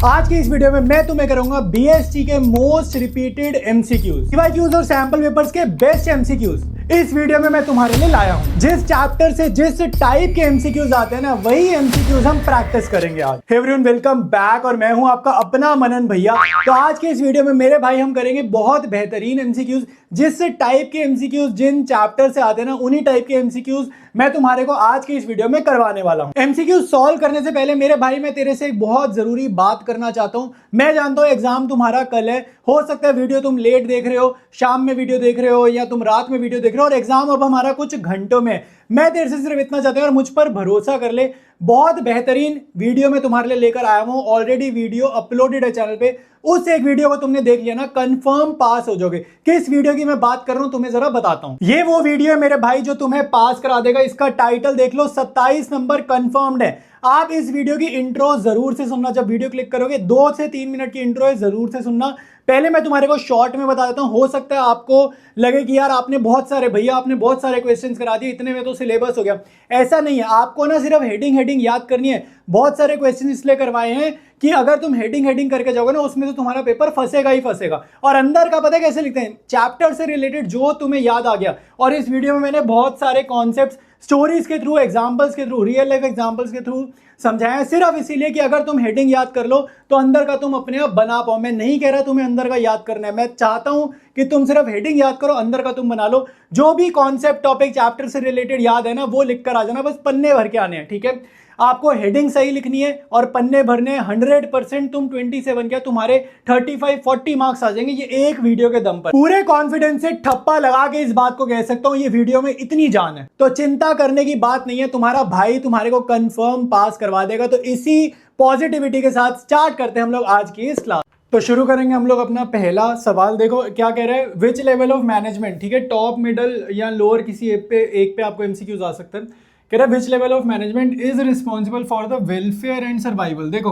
आज की इस वीडियो में मैं तुम्हें करूंगा बीएसटी के मोस्ट रिपीटेड एमसीक्यूज, पीवाईक्यूज और सैंपल पेपर्स के बेस्ट एमसीक्यूज इस वीडियो में मैं तुम्हारे लिए लाया हूं। जिस चैप्टर से जिस टाइप के एमसीक्यूज आते हैं ना, वही एमसीक्यूज हम प्रैक्टिस करेंगे आज। हे एवरीवन, वेलकम बैक और मैं हूं आपका अपना मनन भैया। तो आज के इस वीडियो में मेरे भाई हम करेंगे बहुत बेहतरीन एमसीक्यूज। जिस टाइप के एमसीक्यूज जिन चैप्टर से आते हैं ना, उन्हीं टाइप के एमसीक्यूज मैं तुम्हारे को आज के इस वीडियो में करवाने वाला हूं। एमसीक्यू सॉल्व करने से पहले मेरे भाई मैं तेरे से एक बहुत जरूरी बात करना चाहता हूं। मैं जानता हूं एग्जाम तुम्हारा कल है, हो सकता है वीडियो तुम लेट देख रहे हो, शाम में वीडियो देख रहे हो या तुम रात में वीडियो देख रहे हो और एग्जाम अब हमारा कुछ घंटों में। मैं तेरे से सिर्फ इतना चाहता हूं और मुझ पर भरोसा कर ले, बहुत बेहतरीन वीडियो मैं तुम्हारे लिए लेकर आया हूं। ऑलरेडी वीडियो अपलोडेड है चैनल पे, उस एक वीडियो को तुमने देख लिया ना, कंफर्म पास हो जाओगे। किस वीडियो की मैं बात कर रहा हूं तुम्हें जरा बताता हूं। ये वो वीडियो है मेरे भाई जो तुम्हें पास करा देगा। इसका टाइटल देख लो, 27 नंबर कंफर्म्ड है। आप इस वीडियो की इंट्रो जरूर से सुनना। जब वीडियो क्लिक करोगे 2 से 3 मिनट की इंट्रो है, जरूर से सुनना। पहले मैं तुम्हारे को शॉर्ट में बता देता हूं। हो सकता है आपको लगे कि यार आपने बहुत सारे क्वेश्चंस करा दिए, इतने में तो सिलेबस हो गया। ऐसा नहीं है, आपको ना सिर्फ हेडिंग याद करनी है। बहुत सारे क्वेश्चन इसलिए करवाए हैं कि अगर तुम हेडिंग करके जाओगे ना, उसमें तो तुम्हारा पेपर फंसेगा ही फंसेगा। और अंदर का पता है कैसे लिखते हैं, चैप्टर से रिलेटेड जो तुम्हें याद आ गया। और इस वीडियो में मैंने बहुत सारे कॉन्सेप्ट्स स्टोरीज के थ्रू, एग्जांपल्स के थ्रू, रियल लाइफ एग्जांपल्स के थ्रू समझाया, सिर्फ इसीलिए कि अगर तुम हेडिंग याद कर लो तो अंदर का तुम अपने आप बना पाओ। मैं नहीं कह रहा तुम्हें अंदर का याद करना है, मैं चाहता हूं कि तुम सिर्फ हेडिंग याद करो, अंदर का तुम बना लो। जो भी कॉन्सेप्ट टॉपिक चैप्टर से रिलेटेड याद है ना, वो लिख कर आ जाना, बस पन्ने भर के आने हैं। ठीक है, आपको हेडिंग सही लिखनी है और पन्ने भरने 100%। तुम 27 क्या तुम्हारे 35-40 मार्क्स आ जाएंगे ये एक वीडियो के दम पर। पूरे कॉन्फिडेंस से ठप्पा लगा के इस बात को कह सकता हूं, ये वीडियो में इतनी जान है। तो चिंता करने की बात नहीं है, तुम्हारा भाई तुम्हारे को कंफर्म पास करवा देगा। तो इसी पॉजिटिविटी के साथ स्टार्ट करते हैं हम लोग आज की इस क्लास। तो शुरू करेंगे हम लोग अपना पहला सवाल। देखो क्या कह रहा है, विच लेवल ऑफ मैनेजमेंट, ठीक है, टॉप मिडल या लोअर किसी एक पे आपको एमसीक्यूज आ सकते हैं। कह रहा है which level of management is responsible for the welfare and survival. देखो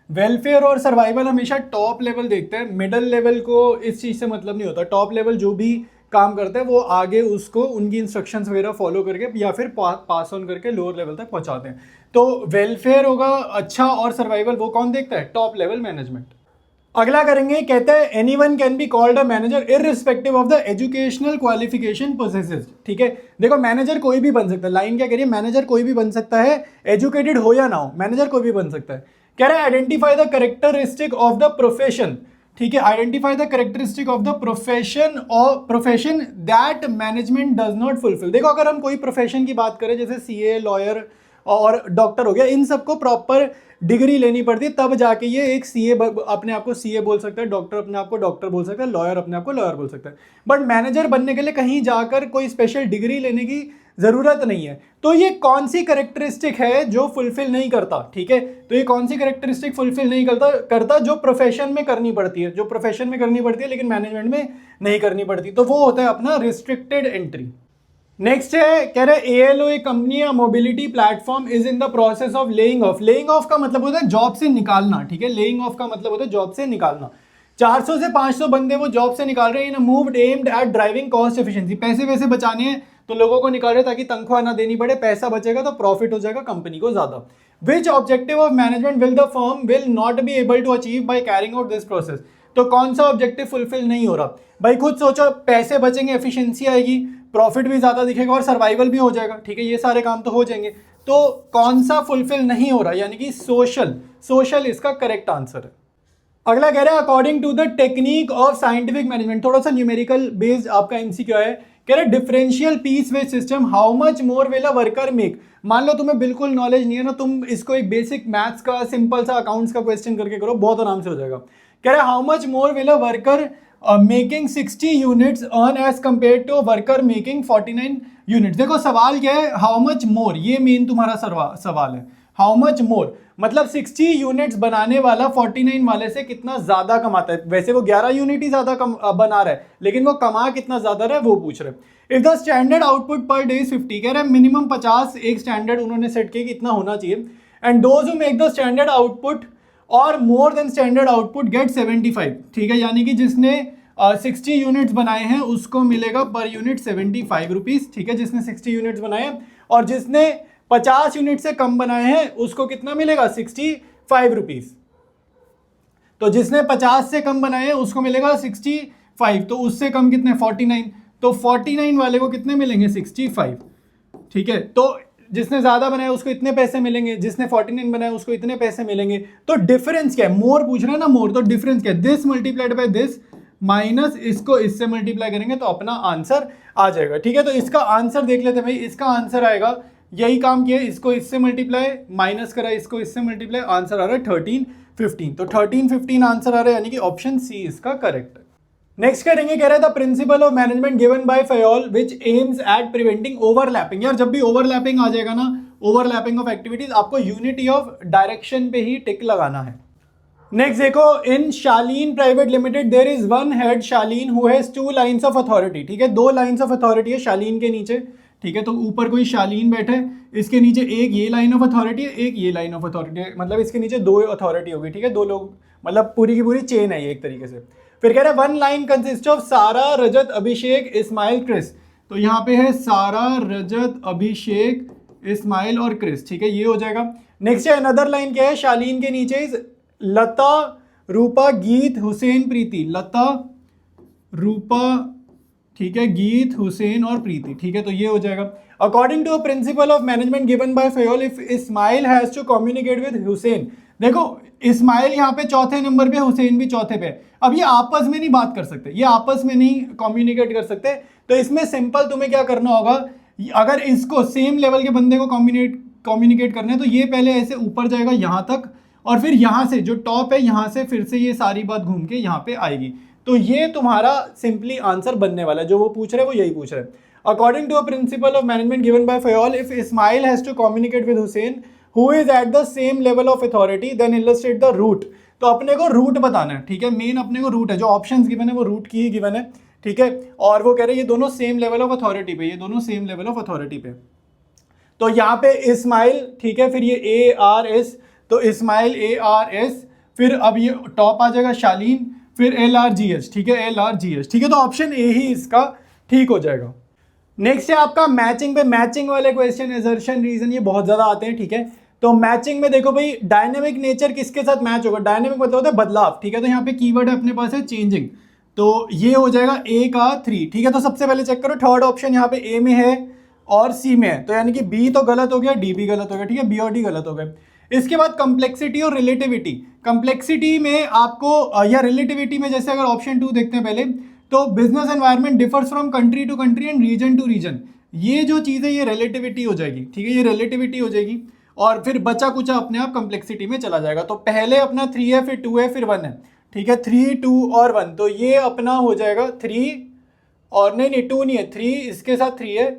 वेलफेयर और सर्वाइवल हमेशा टॉप लेवल देखते हैं, मिडल लेवल को इस चीज से मतलब नहीं होता। टॉप लेवल जो भी काम करते हैं वो आगे उसको उनकी इंस्ट्रक्शंस वगैरह फॉलो करके या फिर पास ऑन करके लोअर लेवल तक पहुंचाते हैं। तो वेलफेयर होगा अच्छा और सर्वाइवल वो कौन देखता है, टॉप लेवल मैनेजमेंट। अगला करेंगे, कहते हैं anyone can be called a manager irrespective of the educational qualification possesses. ठीक है, देखो मैनेजर कोई भी बन सकता है। लाइन क्या कह रही है, मैनेजर कोई भी बन सकता है, एजुकेटेड हो या ना हो, मैनेजर कोई भी बन सकता है। कह रहा है identify the characteristic of the profession. ठीक है, identify the characteristic of the profession that management does not fulfil. देखो अगर हम कोई प्रोफेशन की बात करें, जैसे सीए, लॉयर और डॉक्टर हो गया, इन सबको प्रॉपर डिग्री लेनी पड़ती है, तब जाके ये एक सीए अपने आप को सीए बोल सकता है, डॉक्टर अपने आप को डॉक्टर बोल सकता है, लॉयर अपने आप को लॉयर बोल सकता है। बट मैनेजर बनने के लिए कहीं जाकर कोई स्पेशल डिग्री लेने की जरूरत नहीं है। तो ये कौन सी कैरेक्टरिस्टिक है जो फुलफिल नहीं करता। ठीक है, तो ये कौन सी कैरेक्टरिस्टिक फुलफिल नहीं करता जो प्रोफेशन में करनी पड़ती है, जो प्रोफेशन में करनी पड़ती है लेकिन मैनेजमेंट में नहीं करनी पड़ती। तो वो होता है अपना रिस्ट्रिक्टेड एंट्री। नेक्स्ट है, कह रहे एएलओ एक कंपनी या mobility platform is in the process of laying of. Laying of का मतलब होता है जॉब से निकालना। ठीक है, लेइंग ऑफ का मतलब होता है जॉब से निकालना। 400 से 500 बंदे वो जॉब से निकाल रहे हैं in moved aimed at driving cost efficiency. पैसे वैसे बचाने हैं तो लोगों को निकाल रहे ताकि तनख्वाह ना देनी पड़े, पैसा बचेगा तो प्रॉफिट हो जाएगा कंपनी को ज्यादा। Which objective of management will the firm will not be able to achieve by carrying out this process. तो कौन सा ऑब्जेक्टिव फुलफिल नहीं हो रहा भाई, खुद सोचो। पैसे बचेंगे, एफिशिएंसी आएगी, प्रॉफिट भी ज्यादा दिखेगा और सर्वाइवल भी हो जाएगा। ठीक है, ये सारे काम तो हो जाएंगे। तो कौन सा फुलफिल नहीं हो रहा, यानी कि सोशल इसका करेक्ट आंसर है। अगला कह रहा है according to the technique of scientific management. थोड़ा सा न्यूमेरिकल बेस्ड आपका एमसीक्यू है। कह रहा है differential piece wage system how much more will a worker make. मान लो तुम्हें बिल्कुल नॉलेज नहीं है ना, तुम इसको एक बेसिक मैथ्स का सिंपल सा अकाउंट्स का क्वेश्चन करके करो, बहुत आराम से हो जाएगा। कह रहा है how much more will a worker making 60 units earn as compare to worker making 49 units. देखो सवाल क्या है, हाउ मच मोर, ये मेन तुम्हारा सवाल है। हाउ मच मोर मतलब 60 यूनिट्स बनाने वाला 49 वाले से कितना ज्यादा कमाता है। वैसे वो 11 यूनिट ही ज्यादा बना रहा है, लेकिन वो कमा कितना ज्यादा रहा है वो पूछ रहे हैं। If the standard output per day is 50, कह रहे हैं मिनिमम 50 एक स्टैंडर्ड उन्होंने सेट किया कि इतना होना चाहिए। And those who make the standard output और more than standard output get 75। ठीक है, यानी कि जिसने 60 यूनिट्स बनाए हैं उसको मिलेगा पर यूनिट 75 रुपीज। ठीक है, जिसने 60 यूनिट्स बनाए हैं, और जिसने 50 यूनिट से कम बनाए हैं उसको कितना मिलेगा, 65 रुपीज। तो जिसने 50 से कम बनाए उसको मिलेगा 65, तो उससे कम कितने 49, तो 49 वाले को कितने मिलेंगे 65, ठीक है। तो जिसने ज्यादा बनाया उसको इतने पैसे मिलेंगे, जिसने 49 बनाया उसको इतने पैसे मिलेंगे। तो डिफरेंस क्या है, मोर पूछ रहे हैं ना, मोर, तो डिफरेंस क्या है, this multiplied by this minus इसको इससे मल्टीप्लाई करेंगे तो अपना आंसर आ जाएगा, ठीक है। तो इसका आंसर देख लेते हैं भाई, इसका आंसर आएगा, यही काम किया, इसको इससे मल्टीप्लाई माइनस करा, इसको इससे मल्टीप्लाई, आंसर आ रहा है 13 15, तो 13 15 आंसर आ रहा है, यानी कि ऑप्शन सी इसका करेक्ट है। नेक्स्ट करेंगे, कह रहा था principle of management given by Fayol which aims at preventing overlapping. यार जब भी ओवरलैपिंग आ जाएगा ना, ओवरलैपिंग ऑफ एक्टिविटीज, आपको यूनिटी ऑफ डायरेक्शन पे ही टिक लगाना है। नेक्स्ट देखो, in Shaleen private limited there is one head Shaleen who has 2 lines of authority, ठीक है, 2 लाइंस ऑफ अथॉरिटी है शालीन के नीचे, ठीक है। तो ऊपर कोई शालीन बैठे है, इसके नीचे एक ये लाइन ऑफ अथॉरिटी है, एक ये लाइन ऑफ अथॉरिटी है, मतलब इसके नीचे 2 अथॉरिटी होगी, ठीक है, 2 लोग, मतलब पूरी की पूरी चेन है ये एक तरीके से। फिर कह रहा है वन लाइन कंसिस्ट ऑफ सारा, रजत, अभिषेक, इस्माइल, क्रिस, तो यहाँ पे है सारा, रजत, अभिषेक, इस्माइल और क्रिस, ठीक है, ये हो जाएगा। नेक्स्ट है अनदर लाइन, क्या है, शालीन के नीचे इज लता, रूपा, गीत, हुसैन, प्रीति, लता, रूपा, ठीक है, गीत, हुसैन और प्रीति, ठीक है, तो ये हो जाएगा। According to a principle of management given by Fayol, if Ismail has to communicate with Hussain, देखो इस्माइल यहाँ पे चौथे नंबर पे, हुसैन भी चौथे पे, अब ये आपस में नहीं बात कर सकते, ये आपस में नहीं कम्युनिकेट कर सकते, तो इसमें सिंपल तुम्हें क्या करना होगा, अगर इसको सेम लेवल के बंदे को कम्युनिकेट करना है तो ये पहले ऐसे ऊपर जाएगा यहाँ तक, और फिर यहाँ से जो टॉप है यहाँ से फिर से ये सारी बात घूम के यहाँ पे आएगी, तो ये तुम्हारा सिंपली आंसर बनने वाला है, जो वो पूछ रहे हैं वो यही पूछ रहे हैं। According to a principle of management given by Fayol, if Ismail has to communicate with Hussain who is at the same level of authority then illustrate the route, तो अपने को रूट बताना है, ठीक है, मेन अपने को रूट है, जो ऑप्शंस गिवन है वो रूट की ही गिवन है, ठीक है। और वो कह रहे हैं ये दोनों सेम लेवल ऑफ अथॉरिटी पे, ये दोनों सेम लेवल ऑफ अथॉरिटी पे, तो यहाँ पे इस्माइल, ठीक है, फिर ये ARS, तो इस्माइल ARS, फिर अब ये टॉप आ जाएगा शालीन, फिर LRGS, ठीक है, LRGS, ठीक है, तो ऑप्शन ए ही इसका ठीक हो जाएगा। नेक्स्ट है आपका मैचिंग पे, मैचिंग वाले क्वेश्चन, असर्शन, रीजन, ये बहुत ज्यादा आते हैं, ठीक है। तो मैचिंग में देखो भाई, डायनेमिक नेचर किसके साथ मैच होगा, डायनेमिक मतलब होता है बदलाव, ठीक है, तो यहाँ पे कीवर्ड है अपने पास है चेंजिंग, तो ये हो जाएगा A का 3, ठीक है। तो सबसे पहले चेक करो, थर्ड ऑप्शन यहाँ पे A में है और C में है, तो यानी कि B तो गलत हो गया, D भी गलत हो गया, ठीक है, B और D गलत हो गए। इसके बाद कंप्लेक्सिटी और रिलेटिविटी, कंप्लेक्सिटी में आपको या रिलेटिविटी में, जैसे अगर ऑप्शन 2 देखते हैं पहले, तो business environment differs from country to country and region to region, ये जो चीज़ है ये रिलेटिविटी हो जाएगी, ठीक है, ये रिलेटिविटी हो जाएगी, और फिर बचा कुचा अपने आप कंप्लेक्सिटी में चला जाएगा। तो पहले अपना 3 है, फिर 2 है, फिर 1 है, ठीक है, 3 2 और 1, तो ये अपना हो जाएगा 3 और नहीं 2 नहीं है, 3 इसके साथ 3 है,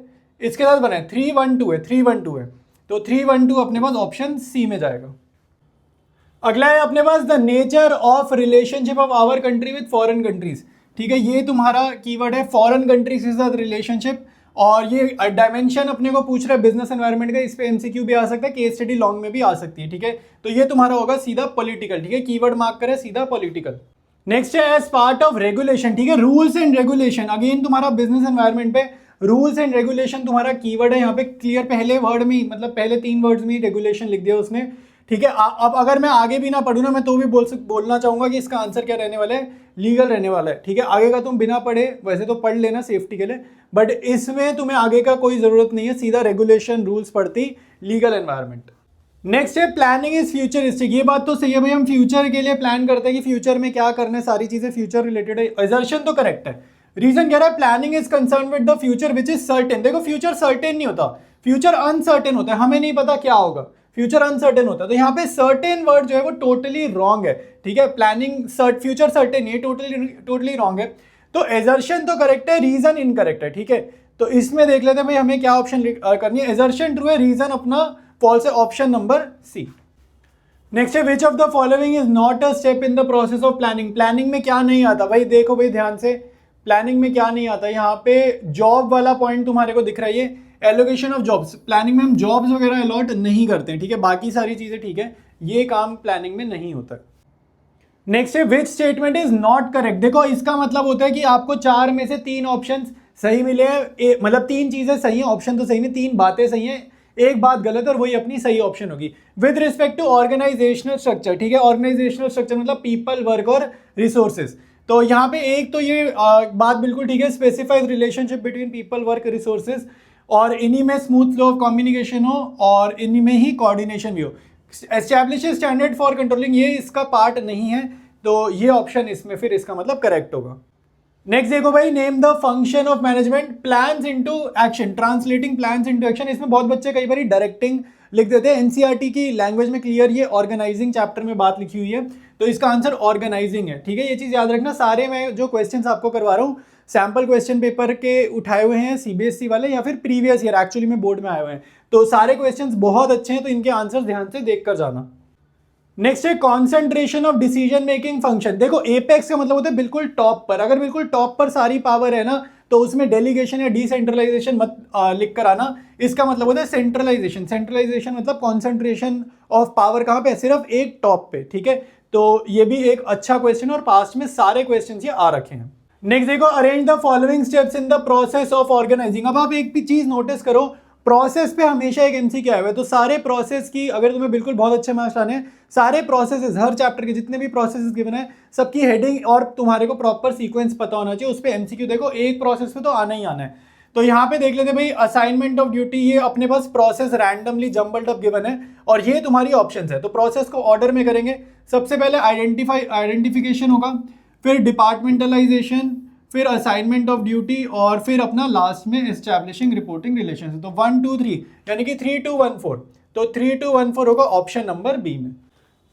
इसके साथ 1 है, 3 1 2 है, 3 1 2 है, तो 3 1 2 अपने पास ऑप्शन सी में जाएगा। अगला है अपने पास the nature of relationship of our country with foreign countries, ठीक है, ये तुम्हारा कीवर्ड है फॉरेन कंट्रीज के साथ रिलेशनशिप, और ये डायमेंशन अपने को पूछ रहा है बिजनेस एनवायरनमेंट का, इस पे एमसीक्यू भी आ सकता है, केस स्टडी लॉन्ग में भी आ सकती है, ठीक है, तो ये तुम्हारा होगा सीधा पॉलिटिकल, ठीक है, कीवर्ड मार्क करे सीधा पॉलिटिकल। नेक्स्ट है एज पार्ट ऑफ रेगुलेशन, ठीक है, रूल्स एंड रेगुलेशन, अगेन तुम्हारा बिजनेस एनवायरनमेंट पे रूल्स एंड रेगुलेशन तुम्हारा कीवर्ड है यहाँ पे, क्लियर पहले वर्ड में, मतलब पहले 3 वर्ड्स में रेगुलेशन लिख दिया उसने, ठीक है। अब अगर मैं आगे भी ना पढ़ूँ ना, मैं तो भी बोलना चाहूंगा कि इसका आंसर क्या रहने वाला है, लीगल रहने वाला है, ठीक है। आगे का तुम बिना पढ़े वैसे तो पढ़ लेना सेफ्टी के लिए, बट इसमें तुम्हें आगे का कोई जरूरत नहीं है, सीधा रेगुलेशन रूल्स पढ़ती, लीगल एनवायरनमेंट। नेक्स्ट है प्लानिंग इज फ्यूचरिस्टिक, ये बात तो सही है भाई, हम फ्यूचर के लिए प्लान करते हैं कि फ्यूचर में क्या करना है, सारी चीजें फ्यूचर रिलेटेड है, असर्शन तो करेक्ट है। रीजन कह रहा है planning is concern with the future which is certain, देखो फ्यूचर सर्टेन नहीं होता, फ्यूचर अनसर्टेन होता है, हमें नहीं पता क्या होगा, फ्यूचर अनसर्टेन होता है, तो यहाँ पे सर्टेन वर्ड जो है वो टोटली रॉन्ग है, ठीक है, प्लानिंग फ्यूचर सर्टेन नहीं है, टोटली रॉन्ग है, तो एजर्शन तो करेक्ट है, रीजन इनकरेक्ट है, ठीक है। तो इसमें देख लेते हैं भाई हमें क्या ऑप्शन करनी है, एजर्शन ट्रू है, रीजन अपना फॉल्स है, ऑप्शन नंबर सी। नेक्स्ट है which of the following is not a step in the process of planning, planning में क्या नहीं आता भाई, देखो भाई ध्यान से, प्लानिंग में क्या नहीं आता, यहाँ पे जॉब वाला पॉइंट तुम्हारे को दिख रहा है, ये एलोकेशन ऑफ जॉब्स, प्लानिंग में हम जॉब्स वगैरह अलॉट नहीं करते हैं, ठीक है, बाकी सारी चीजें ठीक है, ये काम प्लानिंग में नहीं होता। नेक्स्ट है which statement is not correct, देखो इसका मतलब होता है कि आपको 4 में से 3 ऑप्शन सही मिले हैं, मतलब 3 चीजें सही हैं, ऑप्शन तो सही नहीं, 3 बातें सही हैं, एक बात गलत है और वही अपनी सही ऑप्शन होगी। With respect to organisational structure, ठीक है, ऑर्गेनाइजेशनल स्ट्रक्चर मतलब पीपल, वर्क और रिसोर्सेज। तो यहाँ पे एक तो ये बात बिल्कुल ठीक है, specified relationship between people, work, resources, और इन्हीं में स्मूथ फ्लो ऑफ कम्युनिकेशन हो और इन्हीं में ही कोऑर्डिनेशन भी हो। एस्टैब्लिश स्टैंडर्ड फॉर कंट्रोलिंग, ये इसका पार्ट नहीं है, तो ये ऑप्शन इसमें फिर इसका मतलब करेक्ट होगा। नेक्स्ट देखो भाई, name the function of management, plans into action, translating plans into action. इसमें बहुत बच्चे कई बार डायरेक्टिंग लिख देते हैं। एनसीईआरटी की लैंग्वेज में क्लियर ये ऑर्गेनाइजिंग चैप्टर में बात लिखी हुई है, तो इसका आंसर ऑर्गेनाइजिंग है, ठीक है। ये चीज याद रखना, सारे मैं जो क्वेश्चंस आपको करवा रहा हूँ सैंपल क्वेश्चन पेपर के उठाए हुए हैं, सीबीएसई वाले या फिर प्रीवियस ईयर एक्चुअली में बोर्ड में आए हुए हैं, तो सारे क्वेश्चंस बहुत अच्छे हैं, तो इनके आंसर ध्यान से देख कर जाना। नेक्स्ट है concentration of decision making function. देखो एपेक्स का मतलब होता है बिल्कुल टॉप पर, अगर बिल्कुल टॉप पर सारी पावर है ना, तो उसमें डेलीगेशन या डिसेंट्रलाइजेशन मत लिख कर आना। इसका मतलब होता है सेंट्रलाइजेशन। सेंट्रलाइजेशन मतलब कॉन्सेंट्रेशन ऑफ पावर कहाँ पे, सिर्फ एक टॉप पे, ठीक है। तो ये भी एक अच्छा क्वेश्चन और पास्ट में सारे क्वेश्चन ये आ रखे हैं। नेक्स्ट देखो, arrange the following steps in the process of organising. अब आप एक भी चीज नोटिस करो, प्रोसेस पे हमेशा एक एमसीक्यू आया हुआ है, तो सारे प्रोसेस की अगर तुम्हें बिल्कुल बहुत अच्छे मार्क्स आने हैं, सारे प्रोसेसेस, हर चैप्टर के जितने भी प्रोसेसेस गिवन है सबकी हेडिंग और तुम्हारे को प्रॉपर सीक्वेंस पता होना चाहिए, उस पे एमसीक्यू देखो एक प्रोसेस पे तो आना ही आना है। तो यहाँ पे देख लेते भाई, असाइनमेंट ऑफ ड्यूटी, ये अपने पास process randomly jumbled up given है और ये तुम्हारी ऑप्शंस है, तो प्रोसेस को ऑर्डर में करेंगे। सबसे पहले आइडेंटिफिकेशन होगा, फिर डिपार्टमेंटलाइजेशन, फिर असाइनमेंट ऑफ ड्यूटी और फिर अपना लास्ट में एस्टैब्लिशिंग रिपोर्टिंग रिलेशन। तो 1 2 3 यानी कि 3 2 1 4, तो 3 2 1 4 होगा ऑप्शन नंबर बी में।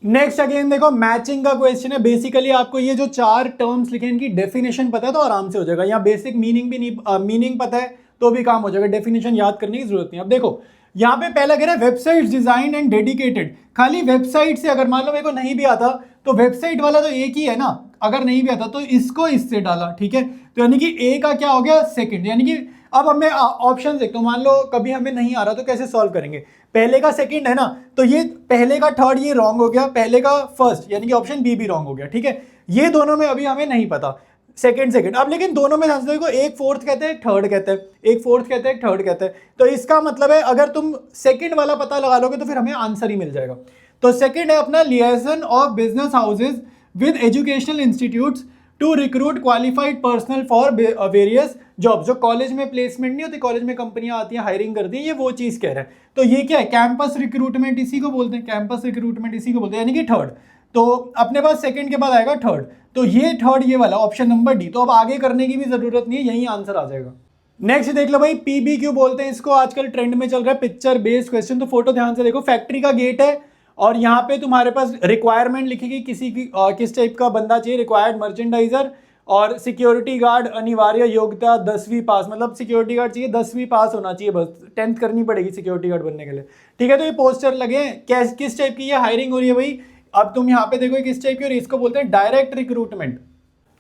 नेक्स्ट अगेन देखो, मैचिंग का क्वेश्चन है। बेसिकली आपको ये जो 4 टर्म्स लिखे इनकी डेफिनेशन पता है तो आराम से हो जाएगा। यहाँ बेसिक मीनिंग भी नहीं, मीनिंग पता है तो भी काम हो जाएगा, डेफिनेशन याद करने की जरूरत नहीं। अब देखो यहाँ पे पहला कह रहा है वेबसाइट डिजाइन एंड डेडिकेटेड। खाली वेबसाइट से अगर मान लो मेरे को नहीं भी आता तो वेबसाइट वाला तो एक ही है ना, अगर नहीं भी आता तो इसको इससे डाला, ठीक है। तो यानी कि ए का क्या हो गया, सेकंड। यानी कि अब हमें ऑप्शन देखते, मान लो कभी हमें नहीं आ रहा तो कैसे सॉल्व करेंगे, पहले का सेकंड है ना, तो ये पहले का थर्ड ये रॉन्ग हो गया, पहले का फर्स्ट यानी कि ऑप्शन बी भी रॉन्ग हो गया, ठीक है। ये दोनों में अभी हमें नहीं पता, सेकंड। अब लेकिन दोनों में ध्यान से देखो, एक फोर्थ कहते हैं थर्ड कहते हैं, एक फोर्थ कहते हैं थर्ड कहते हैं, तो इसका मतलब है अगर तुम सेकंड वाला पता लगा लोगे तो फिर हमें आंसर ही मिल जाएगा। तो सेकंड है अपना liaison of business houses with educational institutes to recruit qualified personnel for various job. जो कॉलेज में प्लेसमेंट नहीं होती, कॉलेज में कंपनियां आती हैं हायरिंग करती है, ये वो चीज कह रहा है। तो ये क्या है, कैंपस रिक्रूटमेंट इसी को बोलते हैं, कैंपस रिक्रूटमेंट इसी को बोलते हैं, यानी कि थर्ड। तो अपने पास सेकंड के बाद आएगा थर्ड, तो ये थर्ड ये वाला ऑप्शन नंबर डी। तो अब आगे करने की भी जरूरत नहीं है, यही आंसर आ जाएगा। नेक्स्ट देख लो भाई, पीबीक्यू बोलते हैं इसको, आजकल ट्रेंड में चल रहा है पिक्चर बेस्ड क्वेश्चन। तो फोटो ध्यान से देखो, फैक्ट्री का गेट है और यहाँ पे तुम्हारे पास रिक्वायरमेंट लिखेगी किसी की किस टाइप का बंदा चाहिए, रिक्वायर्ड मर्चेंडाइजर, और सिक्योरिटी गार्ड अनिवार्य योग्यता 10वीं पास, मतलब सिक्योरिटी गार्ड चाहिए 10वीं पास होना चाहिए, बस 10th करनी पड़ेगी सिक्योरिटी गार्ड बनने के लिए, ठीक है। तो ये पोस्टर लगे, किस टाइप की ये हायरिंग हो रही है भाई। अब तुम यहाँ पे देखो किस टाइप की, और इसको बोलते हैं डायरेक्ट रिक्रूटमेंट।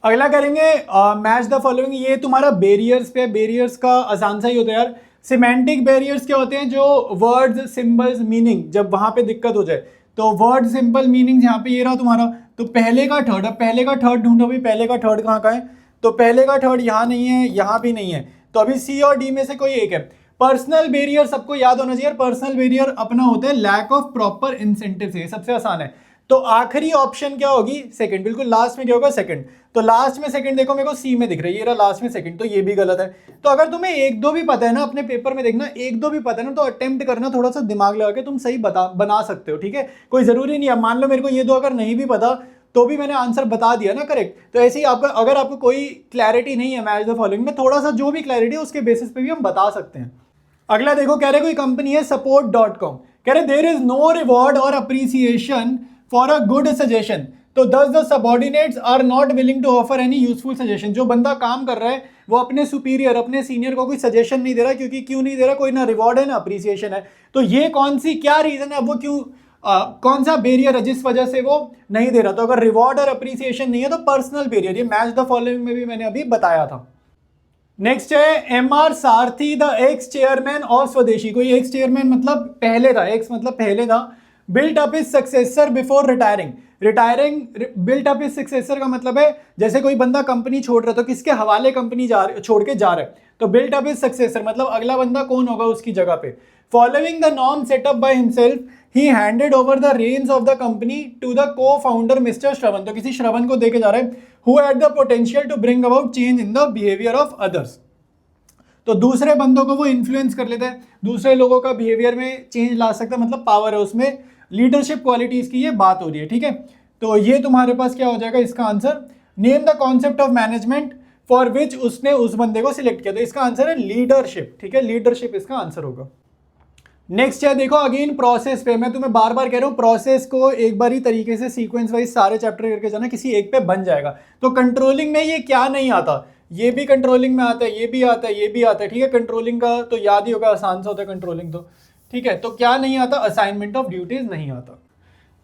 अगला करेंगे मैच द फॉलोइंग, ये तुम्हारा बैरियर्स पे, बैरियर्स का आसान सा ही होता है यार। सिमेंटिक बैरियर्स क्या होते हैं, जो वर्ड्स, सिंबल्स, मीनिंग जब वहां पे दिक्कत हो जाए, तो वर्ड, सिंबल, मीनिंग यहाँ पे ये रहा तुम्हारा, तो पहले का थर्ड। अब पहले का थर्ड ढूंढो भाई, पहले का थर्ड कहाँ का है, तो पहले का थर्ड यहाँ नहीं है, यहाँ भी नहीं है, तो अभी सी और डी में से कोई एक है। पर्सनल बैरियर सबको याद होना चाहिए, पर्सनल बैरियर अपना होता है लैक ऑफ प्रॉपर इंसेंटिव से, सबसे आसान है। तो आखिरी ऑप्शन क्या होगी, सेकंड, बिल्कुल लास्ट में क्या होगा, सेकंड। तो लास्ट में सेकंड देखो मेरे को सी में दिख रही है, ये रहा लास्ट में सेकंड, तो ये भी गलत है। तो अगर तुम्हें एक दो भी पता है ना, अपने पेपर में देखना एक दो भी पता है ना, तो अटेम्प्ट करना, थोड़ा सा दिमाग लगा के तुम सही बना सकते हो, ठीक है। कोई जरूरी नहीं है, मान लो मेरे को ये दो अगर नहीं भी पता तो भी मैंने आंसर बता दिया ना करेक्ट। तो ऐसे ही आपका, अगर आपको कोई क्लैरिटी नहीं है मैच द फॉलोइंग में, थोड़ा सा जो भी क्लैरिटी है उसके बेसिस पे भी हम बता सकते हैं। अगला देखो, कह रहे कोई कंपनी है support.com, कह रहे देयर इज नो रिवॉर्ड और appreciation for a good suggestion, तो thus the subordinates are not willing to offer any useful suggestion। जो बंदा काम कर रहा है वो अपने सुपीरियर, अपने सीनियर को कोई सजेशन नहीं दे रहा, क्योंकि क्यों नहीं दे रहा, कोई ना रिवॉर्ड है ना अप्रिसिएशन है। तो ये कौन सी क्या रीजन है, वो क्यों कौन सा बैरियर है जिस वजह से वो नहीं दे रहा। तो अगर रिवॉर्ड और अप्रिसिएशन नहीं है तो पर्सनल बैरियर, ये मैच द फॉलोइंग में भी मैंने अभी बताया था। नेक्स्ट है MR Sarathi the x chairman of स्वदेशी। कोई एक्स चेयरमैन मतलब पहले था, एक्स मतलब पहले था, built up his successor before retiring. Built up his successor का मतलब है जैसे कोई बंदा कंपनी छोड़ रहा है तो किसके हवाले कंपनी छोड़ के जा रहा है, तो बिल्ट अप हिज सक्सेसर मतलब अगला बंदा कौन होगा उसकी जगह पे। Following the norm setup by himself he handed over the reins of the company to the co founder mister Shravan. तो किसी श्रवण को देके जा रहा है who had the potential to bring about change in the behaviour of others. तो दूसरे बंदों को वो इन्फ्लुएंस कर लेता है, दूसरे लोगों का बिहेवियर में चेंज ला सकता है, मतलब पावर है उसमें, लीडरशिप क्वालिटीज की ये बात हो रही है, ठीक है। तो ये तुम्हारे पास क्या हो जाएगा इसका answer, name the concept of management for which उसने उस बंदे को सिलेक्ट किया। तो इसका आंसर है लीडरशिप, ठीक है, लीडरशिप इसका आंसर होगा। नेक्स्ट है देखो अगेन प्रोसेस पे, मैं तुम्हें बार बार कह रहा हूँ प्रोसेस को एक बार ही तरीके से सीक्वेंस वाइज सारे चैप्टर करके जाना, किसी एक पे बन जाएगा। तो कंट्रोलिंग में ये क्या नहीं आता, ये भी कंट्रोलिंग में आता है, ये भी आता है, ये भी आता है, ठीक है। कंट्रोलिंग का तो याद ही होगा, आसान सा होता है कंट्रोलिंग तो, ठीक है। तो क्या नहीं आता, असाइनमेंट ऑफ ड्यूटीज नहीं आता।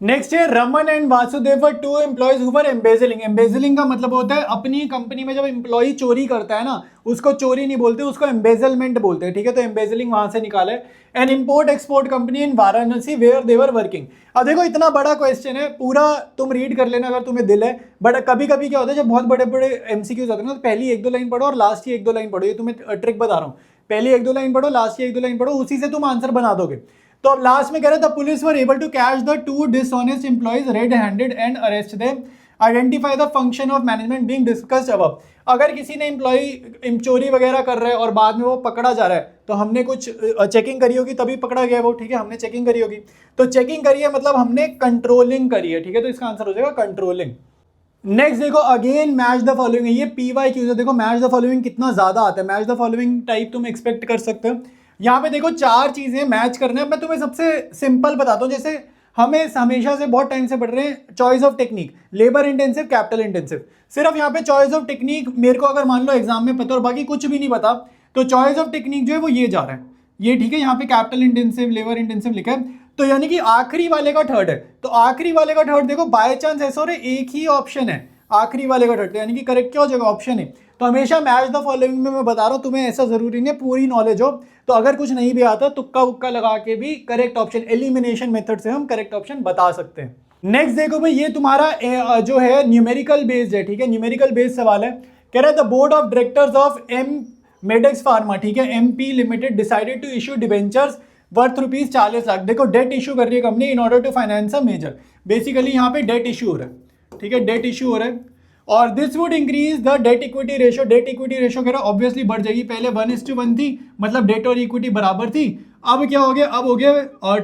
नेक्स्ट है Raman and Vasudev were two employees who were embezzling. Embezzling का मतलब होता है अपनी कंपनी में जब एम्प्लॉय चोरी करता है ना, उसको चोरी नहीं बोलते, उसको एम्बेजलमेंट बोलते हैं, ठीक है। तो एम्बेजलिंग वहां से निकाला है। An import export company in Varanasi where they were working. अब देखो इतना बड़ा क्वेश्चन है, पूरा तुम रीड कर लेना अगर तुम्हें दिल है, बट कभी कभी क्या होता है जब बहुत बड़े बड़े एमसीक्यूज होते हैं ना, तो पहली एक दो लाइन पढ़ो और लास्ट की एक दो लाइन पढ़ो। ये तुम्हें ट्रिक बता रहा हूँ, पहली एक दो लाइन पढ़ो, लास्ट की एक दो लाइन पढ़ो, उसी से तुम आंसर बना दोगे। तो अब लास्ट में कह रहे थे police were able to catch the two dishonest employees red handed and arrest them, identify the function of management being discussed above. अगर किसी ने एम्प्लॉय चोरी वगैरह कर रहा है और बाद में वो पकड़ा जा रहा है, तो हमने कुछ चेकिंग करी होगी तभी पकड़ा गया वो, ठीक है, हमने चेकिंग करी होगी। तो चेकिंग करी है मतलब हमने कंट्रोलिंग करी है, ठीक है। तो इसका आंसर हो जाएगा कंट्रोलिंग। नेक्स्ट देखो अगेन मैच द फॉलोइंग है, ये PYQ है। देखो मैच द फॉलोइंग कितना ज्यादा आता है, मैच द फॉलोइंग टाइप तुम एक्सपेक्ट कर सकते हो। यहाँ पे देखो चार चीजें मैच करना है। मैं तुम्हें सबसे सिंपल बताता हूँ, जैसे हमें हमेशा से बहुत टाइम से पढ़ रहे हैं choice of technique, labour intensive, capital intensive. सिर्फ यहाँ पे चॉइस ऑफ टेक्निक मेरे को अगर मान लो एग्जाम में पता और बाकी कुछ भी नहीं पता, तो चॉइस ऑफ टेक्निक जो है वो ये जा रहा है, ये ठीक है। यहाँ पे कैपिटल इंटेंसिव, लेबर इंटेंसिव लिखा है, तो यानी कि आखिरी वाले का थर्ड है। तो आखिरी वाले का थर्ड देखो बाय चांस ऐसा हो रहा है एक ही ऑप्शन है आखिरी वाले का थर्ड, यानी कि करेक्ट क्या हो जाएगा, ऑप्शन है। तो हमेशा मैच द फॉलोइंग में मैं बता रहा हूँ, तुम्हें ऐसा जरूरी नहीं है पूरी नॉलेज हो, तो अगर कुछ नहीं भी आता तुक्का उक्का लगा के भी करेक्ट ऑप्शन, एलिमिनेशन मेथड से हम करेक्ट ऑप्शन बता सकते हैं। नेक्स्ट देखो भाई, ये तुम्हारा जो है न्यूमेरिकल बेस्ड है, ठीक है, न्यूमेरिकल बेस्ड सवाल है। कह रहा है the board of directors of Medex pharma, ठीक है, MP limited decided to issue debentures worth ₹40 lakh. देखो डेट इशू कर रही है company in order to finance a major, basically यहाँ पे डेट इशू हो रहा है, ठीक है, डेट इशू हो रहा है। और this would increase the debt equity ratio, debt equity ratio कह रहा है ऑब्वियसली बढ़ जाएगी, पहले 1:1 थी, मतलब डेट और इक्विटी बराबर थी, अब क्या हो गया, अब हो गया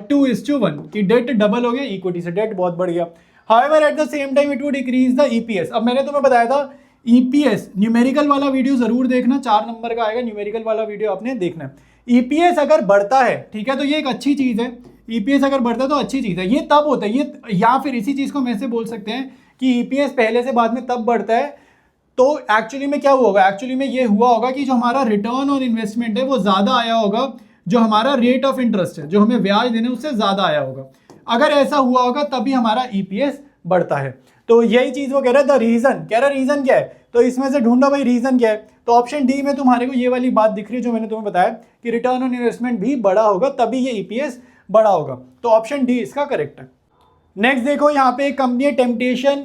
2:1 कि डेट डबल हो गया, इक्विटी से डेट बहुत बढ़ गया। However eight the same time it would increase the EPS। अब मैंने तुम्हें बताया था EPS न्यूमेरिकल वाला वीडियो जरूर देखना, 4 नंबर का आएगा, न्यूमेरिकल वाला वीडियो आपने देखना है। EPS अगर बढ़ता है, ठीक है, तो ये एक अच्छी चीज है, EPS अगर बढ़ता है तो अच्छी चीज है। ये तब होता है ये, या फिर इसी चीज को हम ऐसे बोल सकते हैं कि EPS पहले से बाद में तब बढ़ता है, तो एक्चुअली में क्या हुआ होगा, एक्चुअली में ये हुआ होगा कि जो हमारा रिटर्न ऑन इन्वेस्टमेंट है वो ज्यादा आया होगा, जो हमारा रेट ऑफ इंटरेस्ट है, जो हमें ब्याज देने उससे ज्यादा आया होगा। अगर ऐसा हुआ होगा तभी हमारा EPS बढ़ता है। तो यही चीज वो कह रहा है, द रीजन, कह रहा है रीजन क्या है, तो इसमें से ढूंढो भाई रीजन क्या है। तो ऑप्शन डी में तुम्हारे को ये वाली बात दिख रही है जो मैंने तुम्हें बताया कि रिटर्न ऑन इन्वेस्टमेंट भी बड़ा होगा तभी ये EPS बड़ा होगा। तो ऑप्शन डी इसका करेक्ट है। नेक्स्ट देखो यहाँ पे एक कंपनी है Temptation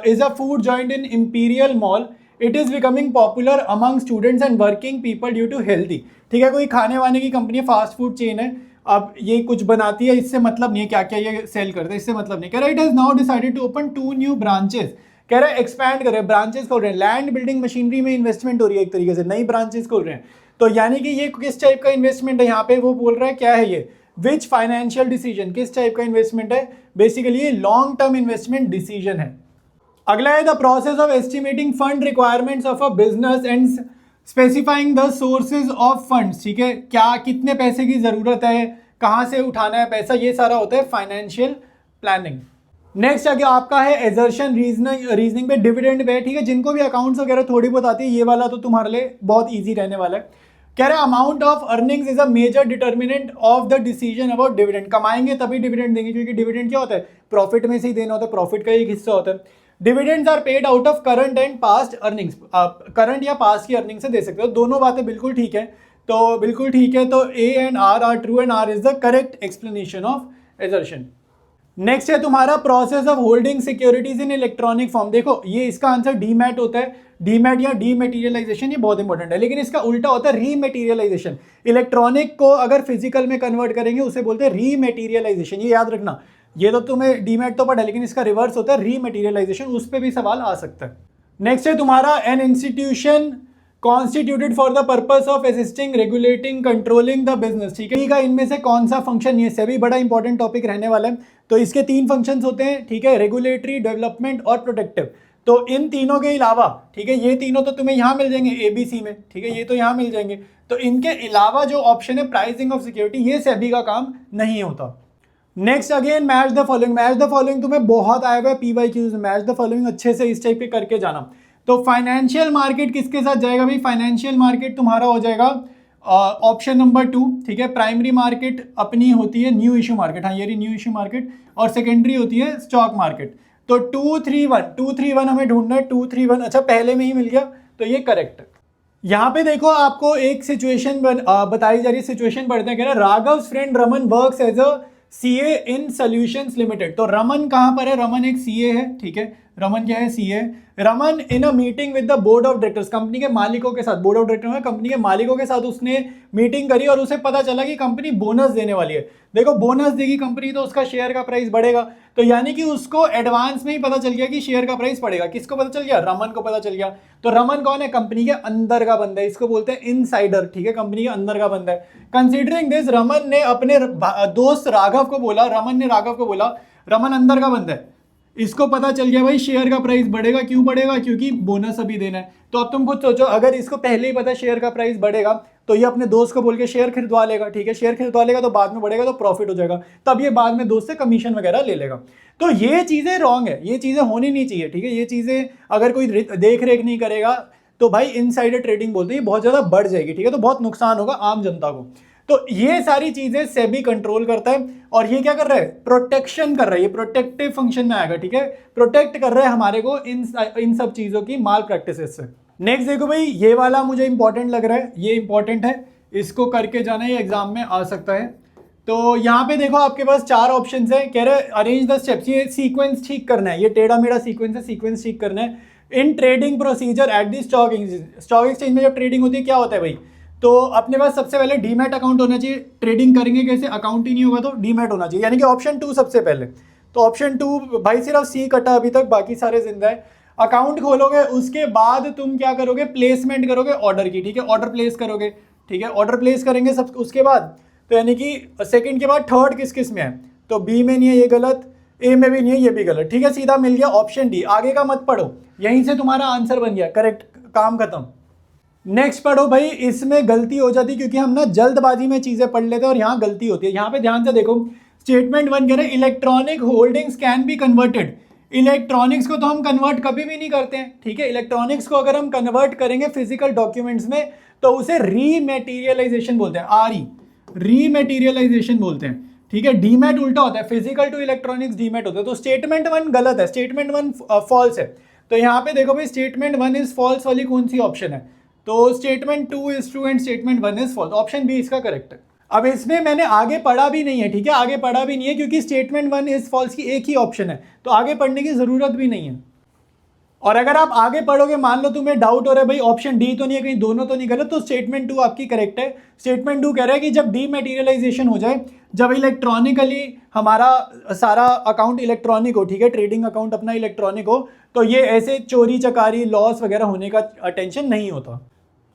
is a food joint in Imperial mall, it is becoming popular among students and working people due to healthy, ठीक है, कोई खाने वाने की कंपनी है, फास्ट फूड चेन है। अब ये कुछ बनाती है, इससे मतलब नहीं है क्या क्या ये सेल करते हैं, इससे मतलब नहीं। कह रहा है it has now decided to open 2 new branches, कह रहा है एक्सपैंड कर रहे हैं, ब्रांचेस खोल रहे हैं, लैंड बिल्डिंग मशीनरी में इन्वेस्टमेंट हो रही है, एक तरीके से नई ब्रांचेस खोल रहे हैं। तो यानी कि ये किस टाइप का इन्वेस्टमेंट है, यहाँ पे वो बोल रहा है क्या है ये, विच फाइनेंशियल डिसीजन, किस टाइप का इन्वेस्टमेंट है, बेसिकली ये लॉन्ग टर्म इन्वेस्टमेंट डिसीजन है। अगला है the process of estimating fund requirements of a business and specifying the sources of funds, ठीक है, क्या कितने पैसे की जरूरत है, कहाँ से उठाना है पैसा, ये सारा होता है फाइनेंशियल प्लानिंग। नेक्स्ट आगे आपका है एजर्शन रीजनिंग पे, डिविडेंड पे, ठीक है, जिनको भी अकाउंट्स वगैरह थोड़ी बहुत आती है, ये वाला तो तुम्हारे लिए बहुत ईजी रहने वाला है। कह रहे हैं amount of earnings is a major determinant of the decision about dividend, कमाएंगे तभी डिविडेंड देंगे, क्योंकि डिविडेंड क्या होता है, प्रॉफिट में से ही देना होता है, प्रॉफिट का एक हिस्सा होता है। Dividends are paid out of current and past earnings, current या पास्ट की अर्निंग से दे सकते हो, दोनों बातें बिल्कुल ठीक है, तो बिल्कुल ठीक है। तो A and R are true and R is the correct explanation of assertion. Next है तुम्हारा process of holding securities in electronic form. देखो ये इसका आंसर डीमैट होता है, डीमैट या डीमेटीरियलाइजेशन, ये बहुत इंपॉर्टेंट है, लेकिन इसका उल्टा होता है रीमेटीरियलाइजेशन। इलेक्ट्रॉनिक को अगर फिजिकल में कन्वर्ट करेंगे उसे बोलते हैं रीमेटीरियलाइजेशन, ये याद रखना। ये तो तुम्हें डीमैट तो पढ़ा, लेकिन इसका रिवर्स होता है रीमेटीरियलाइजेशन, उस पर भी सवाल आ सकता है। नेक्स्ट है तुम्हारा an institution constituted for the purpose of assisting regulating controlling the business. ठीक है, इनमें से कौन सा फंक्शन, ये सभी बड़ा इंपॉर्टेंट टॉपिक रहने वाला है। तो इसके 3 फंक्शंस होते हैं, ठीक है, रेगुलेटरी, डेवलपमेंट और प्रोटेक्टिव। तो इन तीनों के अलावा, ठीक है, ये तीनों तो तुम्हें यहाँ मिल जाएंगे एबीसी में, ठीक है, ये तो यहाँ मिल जाएंगे। तो इनके अलावा जो ऑप्शन है प्राइसिंग ऑफ सिक्योरिटी, ये सेबी का काम नहीं होता। Next again match the following. Match the following तुम्हें बहुत आया हुआ है पीवाईक्यूज में, मैच द फॉलोइंग अच्छे से इस टाइप के करके जाना। तो फाइनेंशियल मार्केट किसके साथ जाएगा भाई? फाइनेंशियल मार्केट तुम्हारा हो जाएगा ऑप्शन नंबर 2, ठीक है। प्राइमरी मार्केट अपनी होती है न्यू इशू मार्केट, हाँ ये रही न्यू इशू मार्केट, और सेकेंडरी होती है स्टॉक मार्केट। तो 231 हमें ढूंढना है, 231, अच्छा पहले में ही मिल गया, तो ये करेक्ट है। यहाँ पे देखो आपको एक सिचुएशन बताई जा रही है, सिचुएशन पढ़ते हैं, कह रहे हैं Raghav friend Raman works as a CA in solutions limited. तो रमन कहाँ पर है? रमन एक सीए है, ठीक है, रमन क्या है? CA. Raman in a meeting with the board of directors, company के मालिकों के साथ, बोर्ड ऑफ डायरेक्टर में कंपनी के मालिकों के साथ उसने मीटिंग करी और उसे पता चला कि कंपनी बोनस देने वाली है। देखो बोनस देगी कंपनी तो उसका शेयर का प्राइस बढ़ेगा, तो यानी कि उसको एडवांस में ही पता चल गया कि शेयर का प्राइस बढ़ेगा। किसको पता चल गया? रमन को पता चल गया। तो रमन कौन है? कंपनी के अंदर का बंदा है, इसको बोलते हैं इनसाइडर, ठीक है, कंपनी के अंदर का बंदा है। कंसीडरिंग दिस, रमन ने अपने दोस्त राघव को बोला, रमन ने राघव को बोला, रमन अंदर का बंदा है, इसको पता चल गया भाई शेयर का प्राइस बढ़ेगा। क्यों बढ़ेगा? क्योंकि बोनस अभी देना है। तो अब तुम खुद सोचो, अगर इसको पहले ही पता शेयर का प्राइस बढ़ेगा तो ये अपने दोस्त को बोल के शेयर खरीदवा लेगा, ठीक है, शेयर खरीदवा लेगा तो बाद में बढ़ेगा तो प्रॉफिट हो जाएगा, तब ये बाद में दोस्त से कमीशन वगैरह ले लेगा। तो ये चीजें रॉन्ग है, ये चीजें होनी नहीं चाहिए, ठीक है। ये चीजें अगर कोई देख रेख नहीं करेगा तो भाई इनसाइडर ट्रेडिंग बोलते हैं, बहुत ज्यादा बढ़ जाएगी, ठीक है, तो बहुत नुकसान होगा आम जनता को। तो ये सारी चीजें सेबी कंट्रोल करता है, और ये क्या कर रहा है? प्रोटेक्शन कर रहा है, ये प्रोटेक्टिव फंक्शन में आएगा, ठीक है, प्रोटेक्ट कर रहा है हमारे को इन सब चीजों की माल प्रैक्टिसेस से। नेक्स्ट देखो भाई, ये वाला मुझे इंपॉर्टेंट लग रहा है, ये इंपॉर्टेंट है, इसको करके जाना, ये एग्जाम में आ सकता है। तो यहाँ पे देखो आपके पास 4 ऑप्शन है, कह रहे अरेंज द स्टेप्स, ये सीक्वेंस ठीक करना है, ये टेढ़ा मेढ़ा सीक्वेंस है, सीक्वेंस ठीक करना है। In trading procedure at the stock exchange में जब ट्रेडिंग होती है क्या होता है भाई? तो अपने पास सबसे पहले डीमैट अकाउंट होना चाहिए। ट्रेडिंग करेंगे कैसे? अकाउंट ही नहीं होगा तो डीमैट होना चाहिए, यानी कि ऑप्शन 2 सबसे पहले। तो ऑप्शन 2 भाई सिर्फ सी कटा अभी तक, बाकी सारे जिंदा है। अकाउंट खोलोगे, उसके बाद तुम क्या करोगे? प्लेसमेंट करोगे ऑर्डर की, ठीक है, ऑर्डर प्लेस करोगे, ठीक है, ऑर्डर प्लेस करेंगे सब, उसके बाद तो यानी कि सेकंड के बाद थर्ड किस किस में है? तो बी में नहीं है, ये गलत, ए में भी नहीं है, ये भी गलत, ठीक है, सीधा मिल गया ऑप्शन डी। आगे का मत पढ़ो, यहीं से तुम्हारा आंसर बन गया, करेक्ट, काम खत्म। नेक्स्ट पढ़ो भाई, इसमें गलती हो जाती क्योंकि हम ना जल्दबाजी में चीजें पढ़ लेते हैं और यहाँ गलती होती है। यहाँ पे ध्यान से देखो, स्टेटमेंट 1 कह रहे electronic holdings can be converted. Electronics को तो हम कन्वर्ट कभी भी नहीं करते हैं, ठीक है। इलेक्ट्रॉनिक्स को अगर हम कन्वर्ट करेंगे फिजिकल डॉक्यूमेंट्स में तो उसे रीमेटीरियलाइजेशन बोलते हैं, रीमेटीरियलाइजेशन बोलते हैं, ठीक है। डीमैट उल्टा होता है, फिजिकल टू इलेक्ट्रॉनिक्स डीमैट होता है। तो स्टेटमेंट 1 गलत है, स्टेटमेंट 1 फॉल्स है। तो यहाँ पे देखो भाई, स्टेटमेंट 1 इज फॉल्स वाली कौन सी ऑप्शन है? तो statement 2 is true and statement 1 is false, option B इसका करेक्ट है। अब इसमें मैंने आगे पढ़ा भी नहीं है, ठीक है, आगे पढ़ा भी नहीं है क्योंकि स्टेटमेंट 1 इज फॉल्स की एक ही ऑप्शन है, तो आगे पढ़ने की जरूरत भी नहीं है। और अगर आप आगे पढ़ोगे, मान लो तुम्हें डाउट हो रहा है भाई ऑप्शन डी तो नहीं है, कहीं दोनों तो नहीं गलत, तो स्टेटमेंट 2 आपकी करेक्ट है। स्टेटमेंट 2 कह रहा है कि जब डीमैटीरियलाइजेशन हो जाए, जब इलेक्ट्रॉनिकली हमारा सारा अकाउंट इलेक्ट्रॉनिक हो, ठीक है, ट्रेडिंग अकाउंट अपना इलेक्ट्रॉनिक हो, तो ये ऐसे चोरी चकारी लॉस वगैरह होने का टेंशन नहीं होता।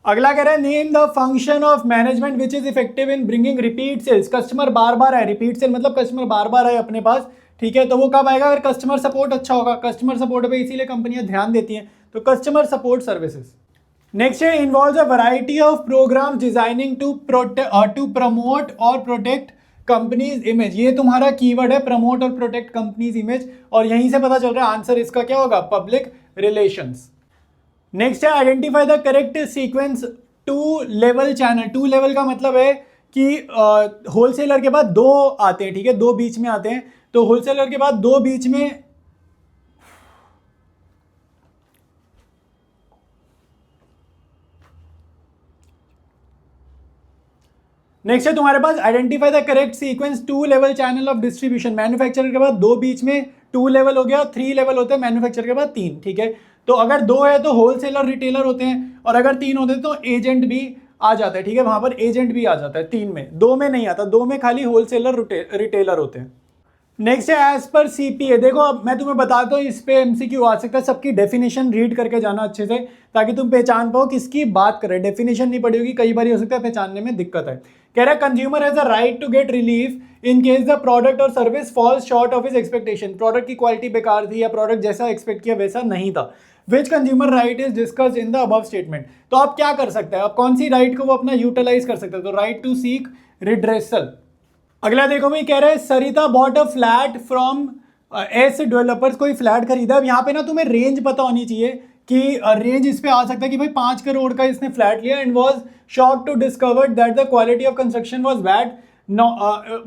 अगला कह रहा है name the function of management which is effective in bringing repeat sales. Customer बार बार आए, रिपीट सेल मतलब कस्टमर बार बार आए अपने पास, ठीक है, तो वो कब आएगा? अगर कस्टमर सपोर्ट अच्छा होगा। कस्टमर सपोर्ट पे इसीलिए कंपनियां ध्यान देती हैं, तो कस्टमर सपोर्ट सर्विसेज। नेक्स्ट है involve a variety of program designing to promote और प्रोटेक्ट कंपनीज इमेज। ये तुम्हारा कीवर्ड है, प्रमोट और प्रोटेक्ट कंपनीज इमेज, और यहीं से पता चल रहा है आंसर इसका क्या होगा? Public relations. नेक्स्ट है identify the correct sequence two level channel. Two level का मतलब है कि होलसेलर के बाद 2 आते हैं, ठीक है, 2 बीच में आते हैं, तो होलसेलर के बाद 2 बीच में नेक्स्ट है तुम्हारे पास identify the correct sequence 2 level channel of distribution. Manufacturer के बाद 2 बीच में 2 लेवल हो गया, 3 लेवल होते हैं मैन्युफैक्चरर के बाद 3, ठीक है। तो अगर 2 है तो होलसेलर रिटेलर होते हैं, और अगर 3 होते हैं तो एजेंट भी आ जाता है, ठीक है। वहां पर एजेंट भी आ जाता है 3 में, 2 में नहीं आता, 2 में खाली होलसेलर रिटेलर होते हैं। नेक्स्ट है एज पर सीपीए। देखो अब मैं तुम्हें बताता हूँ, इस पे एमसीक्यू आ सकता है, सबकी डेफिनेशन रीड करके जाना अच्छे से, ताकि तुम पहचान पाओ किसकी बात कर रहे हैं। डेफिनेशन नहीं पड़ी होगी, कई बार हो सकता है पहचानने में दिक्कत है। कह रहा है consumer has a right to get relief in case the product और service falls short of his expectation. Product की क्वालिटी बेकार थी या प्रोडक्ट जैसा एक्सपेक्ट किया वैसा नहीं था। Which consumer right is discuss in the above statement. तो आप क्या कर सकते हैं, आप कौन सी राइट को वो अपना यूटिलाइज कर सकते हैं, तो राइट टू सीक रिड्रेसल। अगला देखो भाई, कह रहे हैं Sarita bought a flat from S developers. कोई फ्लैट खरीदा। अब यहाँ पे ना तुम्हें रेंज पता होनी चाहिए कि रेंज इस पे आ सकता है कि भाई 5 करोड़ का इसने फ्लैट लिया, and was shocked to discover that the quality of construction was bad,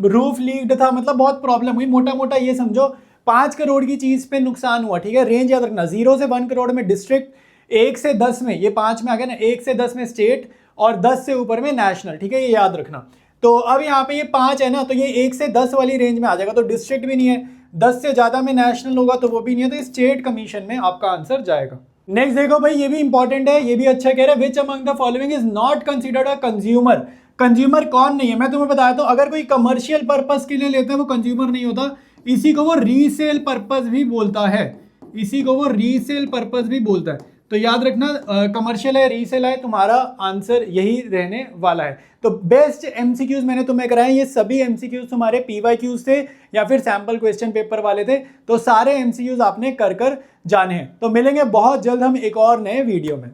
roof leaked था, मतलब बहुत प्रॉब्लम हुई। मोटा मोटा ये समझो 5 करोड़ की चीज पे नुकसान हुआ, ठीक है। रेंज याद रखना, 0 से 1 करोड़ में डिस्ट्रिक्ट, 1 से 10 में, ये 5 में आ गया ना, 1 से 10 में स्टेट, और 10 से ऊपर में नेशनल, ठीक है, ये याद रखना। तो अब यहाँ पे ये 5 है ना, तो ये 1 से 10 वाली रेंज में आ जाएगा, तो डिस्ट्रिक्ट भी नहीं है, 10 से ज्यादा में नेशनल होगा तो वो भी नहीं है, तो स्टेट कमीशन में आपका आंसर जाएगा। नेक्स्ट देखो भाई, ये भी इंपॉर्टेंट है, ये भी अच्छा कह रहा है, which among the following is not considered a consumer. Consumer कौन नहीं है, मैं तुम्हें बताया तो, अगर कोई कमर्शियल पर्पस के लिए लेते हैं वो कंज्यूमर नहीं होता, इसी को वो रीसेल पर्पस भी बोलता है, इसी को वो रीसेल पर्पस भी बोलता है। तो याद रखना, कमर्शियल है, रीसेल है, तुम्हारा आंसर यही रहने वाला है। तो बेस्ट एमसीक्यूज मैंने तुम्हें कराए, ये सभी एमसीक्यूज तुम्हारे पीवाईक्यूज थे या फिर सैंपल क्वेश्चन पेपर वाले थे, तो सारे एमसीक्यूज आपने कर जाने हैं। तो मिलेंगे बहुत जल्द हम एक और नए वीडियो में।